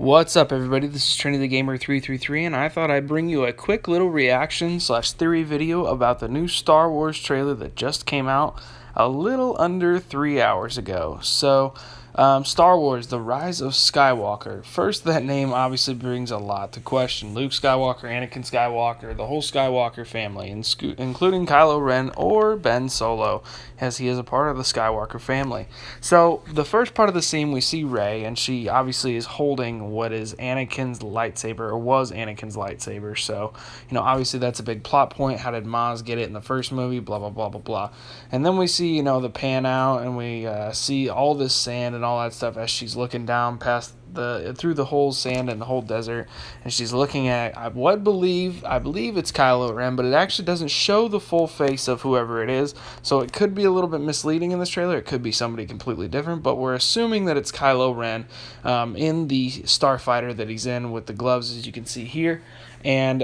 What's up, everybody? This is Trinity the Gamer 333, and I thought I'd bring you a quick little reaction / theory video about the new Star Wars trailer that just came out a little under 3 hours ago. Star Wars: The Rise of Skywalker. First, that name obviously brings a lot to question. Luke Skywalker, Anakin Skywalker, the whole Skywalker family, including Kylo Ren or Ben Solo, as he is a part of the Skywalker family. So, the first part of the scene, we see Rey, and she obviously is holding what is Anakin's lightsaber, or was Anakin's lightsaber. So, obviously that's a big plot point. How did Maz get it in the first movie? Blah, blah, blah, blah, blah. And then we see, the pan out, and we see all this sand and all that stuff as she's looking down past through the whole sand and the whole desert, and she's looking at I believe it's Kylo Ren, but it actually doesn't show the full face of whoever it is, so it could be a little bit misleading in this trailer. It could be somebody completely different, but we're assuming that it's Kylo Ren in the starfighter that he's in with the gloves, as you can see here. And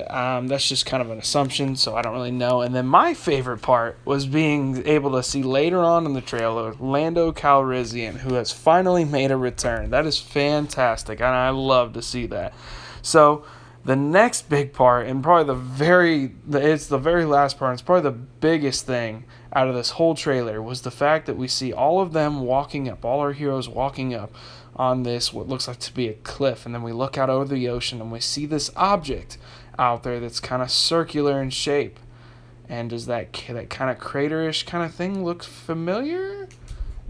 that's just kind of an assumption, so I don't really know. And then my favorite part was being able to see later on in the trailer Lando Calrissian, who has finally made a return. That is fantastic, and I love to see that. So the next big part, and probably it's the very last part, and it's probably the biggest thing out of this whole trailer, was the fact that we see all of them walking up, all our heroes walking up on this, what looks like to be a cliff, and then we look out over the ocean and we see this object out there that's kind of circular in shape. And does that kind of craterish kind of thing look familiar?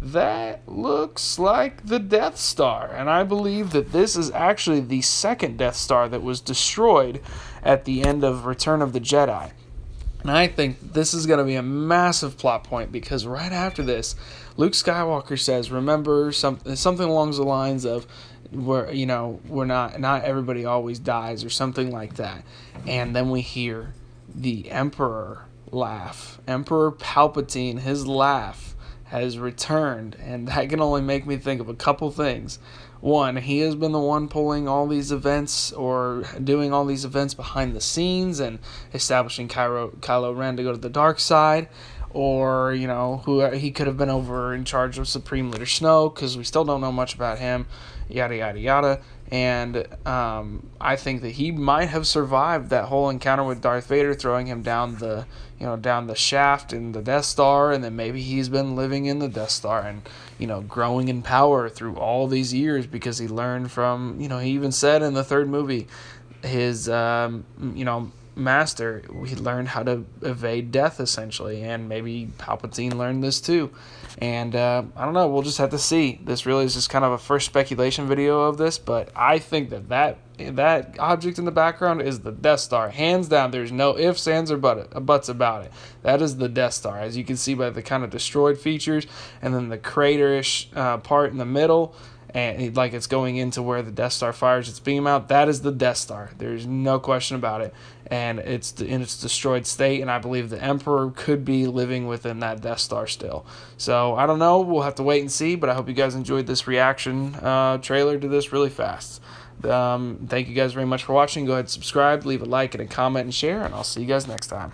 That looks like the Death Star, and I believe that this is actually the second Death Star that was destroyed at the end of Return of the Jedi. And I think this is going to be a massive plot point, because right after this, Luke Skywalker says, remember something along the lines of, we're not everybody always dies, or something like that. And then we hear the Emperor laugh. Emperor Palpatine, his laugh has returned, and that can only make me think of a couple things. One, he has been the one pulling all these events, or doing all these events behind the scenes and establishing Kylo Ren to go to the dark side. Or, who he could have been over in charge of Supreme Leader Snoke, because we still don't know much about him, yada, yada, yada. And I think that he might have survived that whole encounter with Darth Vader, throwing him down the shaft in the Death Star, and then maybe he's been living in the Death Star and, growing in power through all these years, because he learned from, he even said in the third movie, his, master, he learned how to evade death, essentially, and maybe Palpatine learned this too. And I don't know, we'll just have to see. This really is just kind of a first speculation video of this, but I think that object in the background is the Death Star, hands down. There's no ifs, ands, or buts about it. That is the Death Star, as you can see by the kind of destroyed features, and then the craterish part in the middle, and like it's going into where the Death Star fires its beam out. That is the Death Star. There's no question about it. And it's in its destroyed state, and I believe the Emperor could be living within that Death Star still. So I don't know. We'll have to wait and see, but I hope you guys enjoyed this reaction trailer to this really fast. Thank you guys very much for watching. Go ahead and subscribe, leave a like and a comment and share, and I'll see you guys next time.